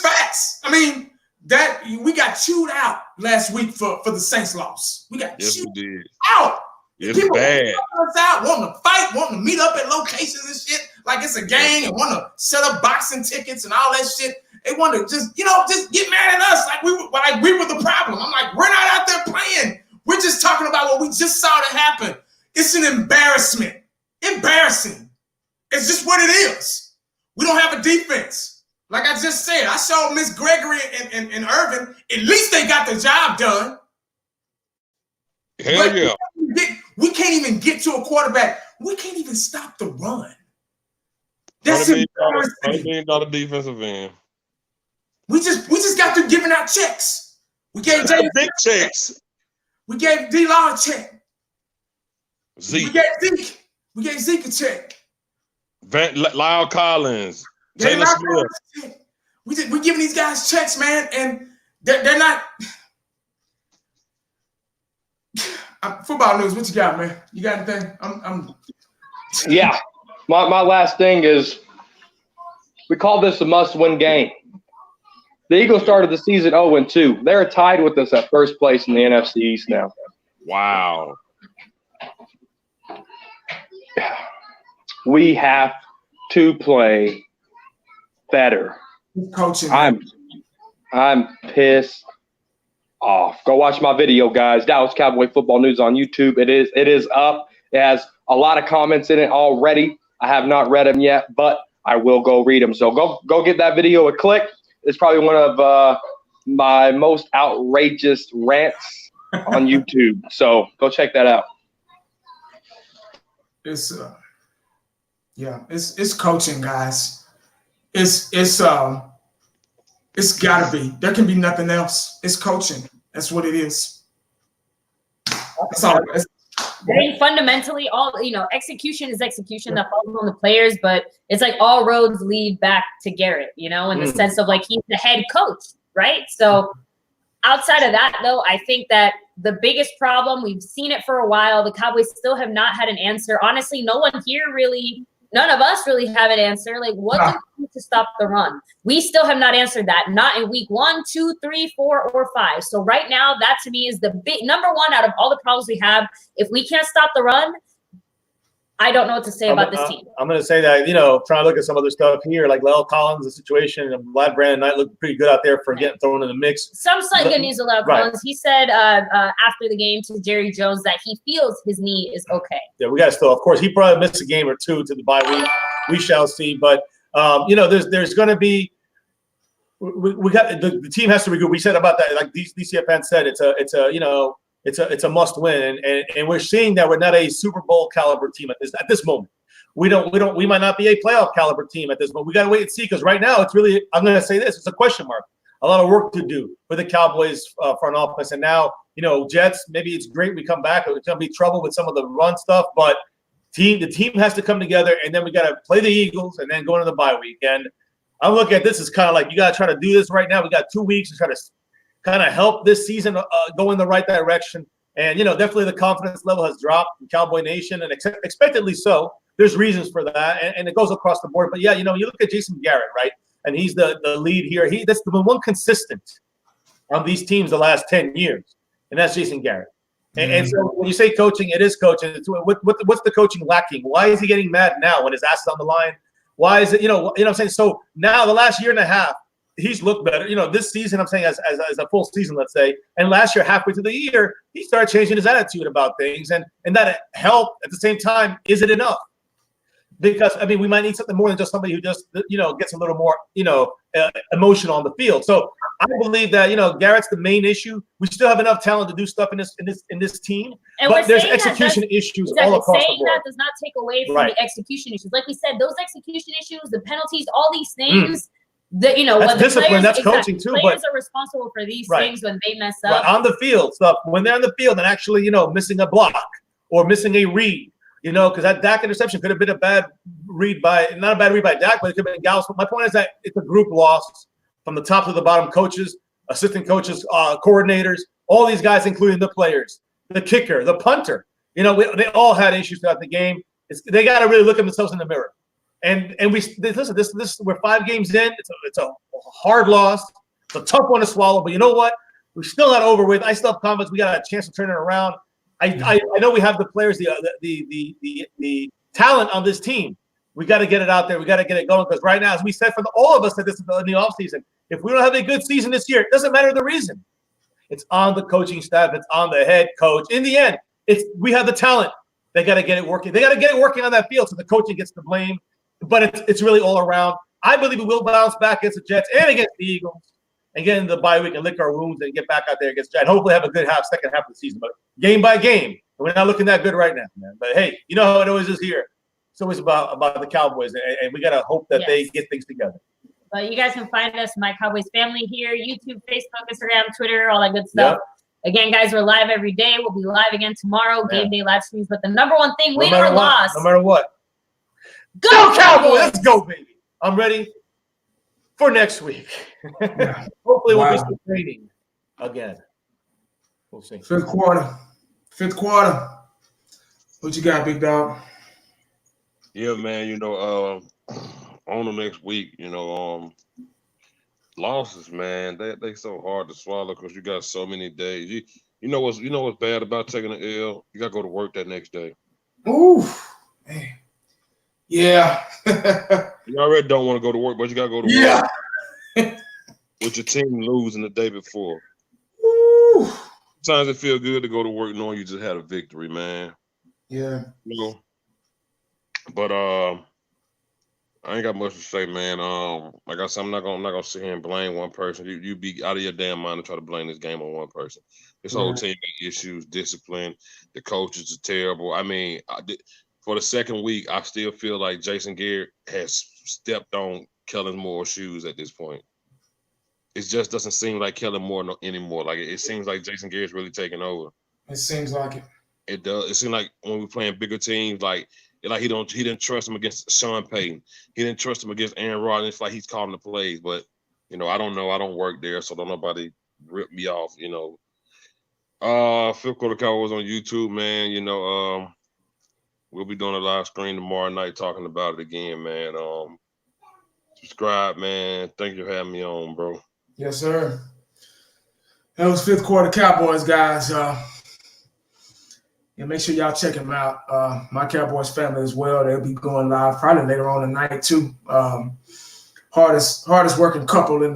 S3: facts. I mean, that we got chewed out last week for the Saints loss. We got chewed out.
S8: It's
S3: people
S8: bad.
S3: Us out, wanting to fight, wanting to meet up at locations and shit like it's a gang, and want to set up boxing tickets and all that shit. They want to just get mad at us like we were the problem. I'm like, we're not out there playing. We're just talking about what we just saw that happen. It's an embarrassment. Embarrassing. It's just what it is. We don't have a defense. Like I just said, I showed Miss Gregory and Irvin. At least they got the job done.
S8: Hell yeah.
S3: We can't even get to a quarterback. We can't even stop the run. That's embarrassing.
S8: $1 million defensive end.
S3: We just got through giving out checks. We gave
S8: big checks.
S3: We gave D-Law a check.
S8: Zeke.
S3: We gave Zeke a check.
S8: Lyle Collins. Jalen Smith.
S3: We're giving these guys checks, man, and they're not. Football News, what you got, man? You got anything?
S5: Yeah. My last thing is, we call this a must-win game. The Eagles started the season 0-2. They're tied with us at first place in the NFC East now.
S8: Wow.
S5: We have to play better.
S3: Coaching.
S5: I'm pissed off. Go watch my video, guys. Dallas Cowboy Football News on YouTube. It is up. It has a lot of comments in it already. I have not read them yet, but I will go read them. So go get that video a click. It's probably one of my most outrageous rants on YouTube. So go check that out.
S3: It's coaching, guys. It's gotta be. There can be nothing else. It's coaching. That's what it is. That's all.
S7: I think fundamentally, execution is execution that falls on the players, but it's like all roads lead back to Garrett, in the sense of like he's the head coach, right? So outside of that, though, I think that the biggest problem, we've seen it for a while, the Cowboys still have not had an answer. Honestly, none of us really have an answer. Like, what do we do to stop the run? We still have not answered that. Not in week 1, 2, 3, 4, or 5. So right now, that to me is the big number one out of all the problems we have. If we can't stop the run, I don't know what to say about this team.
S6: I'm going to say that, trying to look at some other stuff here, like Lyle Collins, the situation. I'm glad Brandon Knight looked pretty good out there for getting thrown in the mix.
S7: Some slight good news about Collins. He said after the game to Jerry Jones that he feels his knee is okay.
S6: Yeah, we got to still, of course, he probably missed a game or two to the bye week. We shall see. But there's going to be. We got the team has to regroup. We said about that, like DCFN said, it's a must win, and we're seeing that we're not a Super Bowl caliber team at this moment. We might not be a playoff caliber team at this moment. We got to wait and see, because right now it's really, I'm going to say this, it's a question mark. A lot of work to do for the Cowboys front office, and now Jets. Maybe it's great we come back. It's going to be trouble with some of the run stuff, but the team has to come together, and then we got to play the Eagles, and then go into the bye week. And I look at this as kind of like, you got to try to do this right now. We got 2 weeks to try to kind of help this season go in the right direction. And, definitely the confidence level has dropped in Cowboy Nation, and expectedly so. There's reasons for that, and it goes across the board. But, yeah, you look at Jason Garrett, right? And he's the lead here. That's the one consistent on these teams the last 10 years, and that's Jason Garrett. And so when you say coaching, it is coaching. What's the coaching lacking? Why is he getting mad now when his ass is on the line? Why is it, what I'm saying? So now the last year and a half, he's looked better. This season, I'm saying as a full season, let's say, and last year, halfway through the year, he started changing his attitude about things, and that helped. At the same time, is it enough? Because, we might need something more than just somebody who just, gets a little more, emotional on the field. So I believe that, Garrett's the main issue. We still have enough talent to do stuff in this team, and but there's execution issues all across the board.
S7: That does not take away from the execution issues. Like we said, those execution issues, the penalties, all these things, that's
S6: discipline, that's coaching too.
S7: Players are responsible for these things when they mess up.
S6: On the field stuff, when they're on the field and actually, missing a block or missing a read. Because that Dak interception could have been a bad read not a bad read by Dak, but it could have been Gallup. My point is that it's a group loss from the top to the bottom. Coaches, assistant coaches, coordinators, all these guys, including the players, the kicker, the punter. They all had issues throughout the game. They got to really look at themselves in the mirror. And listen, this we're 5 games in. It's a hard loss. It's a tough one to swallow. But you know what? We're still not over with. I still have confidence we got a chance to turn it around. I know we have the players, the talent on this team. We got to get it out there. We got to get it going, because right now, as we said, all of us said this in the offseason, if we don't have a good season this year, it doesn't matter the reason. It's on the coaching staff. It's on the head coach. In the end, we have the talent. They got to get it working. They got to get it working on that field, so the coaching gets the blame. But it's really all around. I believe we will bounce back against the Jets and against the Eagles, and get into the bye week and lick our wounds and get back out there against Jets. Hopefully have a good second half of the season. But game by game, we're not looking that good right now, man. But hey, you know how it always is here. It's always about the Cowboys, and we got to hope that they get things together.
S7: But you guys can find us, My Cowboys Family, here, YouTube, Facebook, Instagram, Twitter, all that good stuff. Yep. Again, guys, we're live every day. We'll be live again tomorrow, game day live streams. But the number one thing, win or loss.
S6: No matter what. Go Cowboys! Let's go, baby. I'm ready for next week. Hopefully we'll be still training again. We'll see.
S3: Fifth quarter. What you got, big dog?
S8: Yeah, man, on the next week, losses, man, they so hard to swallow because you got so many days. You know what's bad about taking an L? You gotta go to work that next day.
S3: Ooh, man. Yeah.
S8: You already don't want to go to work, but you gotta go to work. With your team losing the day before.
S3: Ooh.
S8: Sometimes it feels good to go to work knowing you just had a victory, man.
S3: Yeah.
S8: But I ain't got much to say, man. Like I said, I'm not gonna sit here and blame one person. You be out of your damn mind to try to blame this game on one person. This whole team got issues, discipline. The coaches are terrible. For the second week, I still feel like Jason Garrett has stepped on Kellen Moore's shoes at this point. It just doesn't seem like Kellen Moore anymore. Like it seems like Jason Garrett's really taking over.
S3: It seems like it.
S8: It does. It seems like when we're playing bigger teams, like he didn't trust him against Sean Payton. He didn't trust him against Aaron Rodgers. It's like he's calling the plays. But I don't know. I don't work there, so don't nobody rip me off. Fifth Quarter Cowboys on YouTube, man. We'll be doing a live stream tomorrow night talking about it again, man. Subscribe, man. Thank you for having me on, bro.
S3: Yes, sir. That was Fifth Quarter Cowboys, guys. Make sure y'all check them out. My Cowboys family as well. They'll be going live probably later on tonight too. Hardest working couple in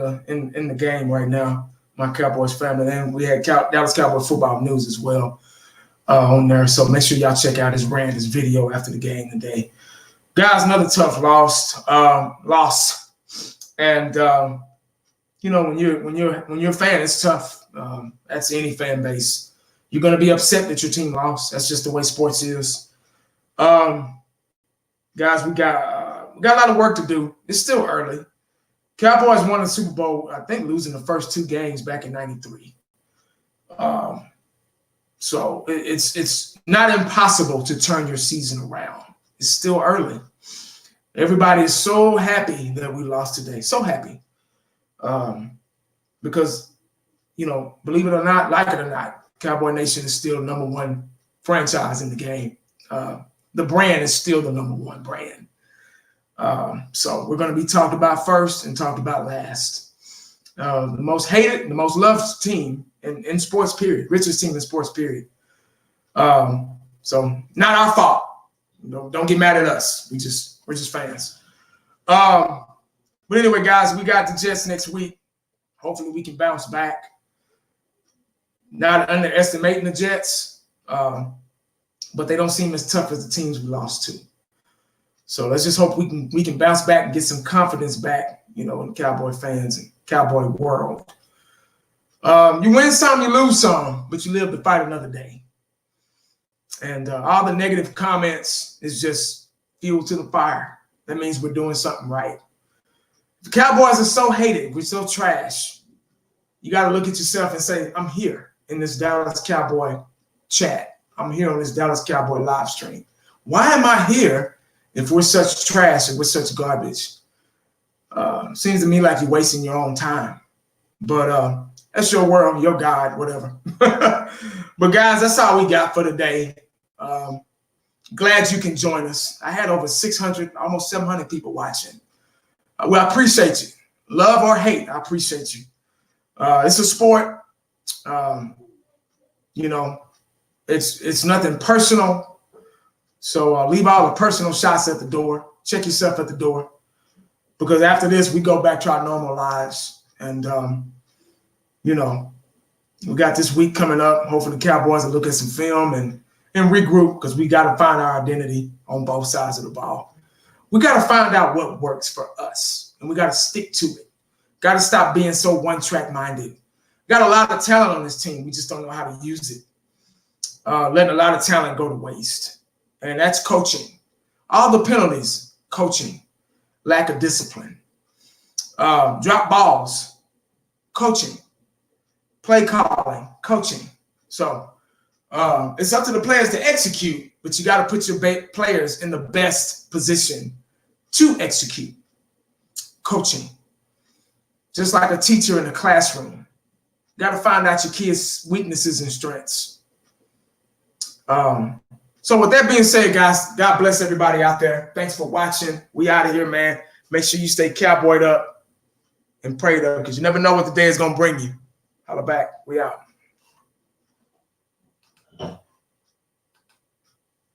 S3: the game right now. My Cowboys family. And we had Dallas Cowboys football news as well on there. So make sure y'all check out his video after the game today. Guys, another tough loss. And you know, when you're a fan, it's tough. That's any fan base. You're gonna be upset that your team lost. That's just the way sports is. Guys, we got a lot of work to do. It's still early. Cowboys won the Super Bowl, I think, losing the first 2 games back in '93. So it's not impossible to turn your season around. It's still early. Everybody is so happy that we lost today. So happy. Because, you know, believe it or not, like it or not, Cowboy Nation is still the #1 franchise in the game. The brand is still the #1 brand. So we're going to be talked about first and talked about last. The most hated, the most loved team in sports, period. Richest team in sports, period. So not our fault. Don't get mad at us. We're just fans. But anyway, guys, we got the Jets next week. Hopefully we can bounce back. Not underestimating the Jets, but they don't seem as tough as the teams we lost to. So let's just hope we can bounce back and get some confidence back, you know, in Cowboy fans and Cowboy world. You win some, you lose some, but you live to fight another day. And all the negative comments is just fuel to the fire. That means we're doing something right. The Cowboys are so hated. We're so trash. You got to look at yourself and say, I'm here in this Dallas Cowboy chat. I'm here on this Dallas Cowboy live stream. Why am I here if we're such trash and we're such garbage? Seems to me like you're wasting your own time. But that's your world, your God, whatever. But, guys, that's all we got for today. Glad you can join us. I had over 600, almost 700 people watching. Well, I appreciate you. Love or hate, I appreciate you. It's a sport. You know, it's nothing personal. So leave all the personal shots at the door. Check yourself at the door. Because after this, we go back to our normal lives. And, you know, we got this week coming up. Hopefully the Cowboys will look at some film and regroup, because we got to find our identity on both sides of the ball. We got to find out what works for us, and we got to stick to it. Got to stop being so one-track minded. Got a lot of talent on this team. We just don't know how to use it. Letting a lot of talent go to waste. And that's coaching. All the penalties, coaching. Lack of discipline. Drop balls, coaching. Play calling, coaching. So it's up to the players to execute, but you got to put your players in the best position to execute. Coaching. Just like a teacher in a classroom. You got to find out your kids' weaknesses and strengths. So with that being said, guys, God bless everybody out there. Thanks for watching. We out of here, man. Make sure you stay cowboyed up and prayed up, because you never know what the day is going to bring you. Holla back. We out.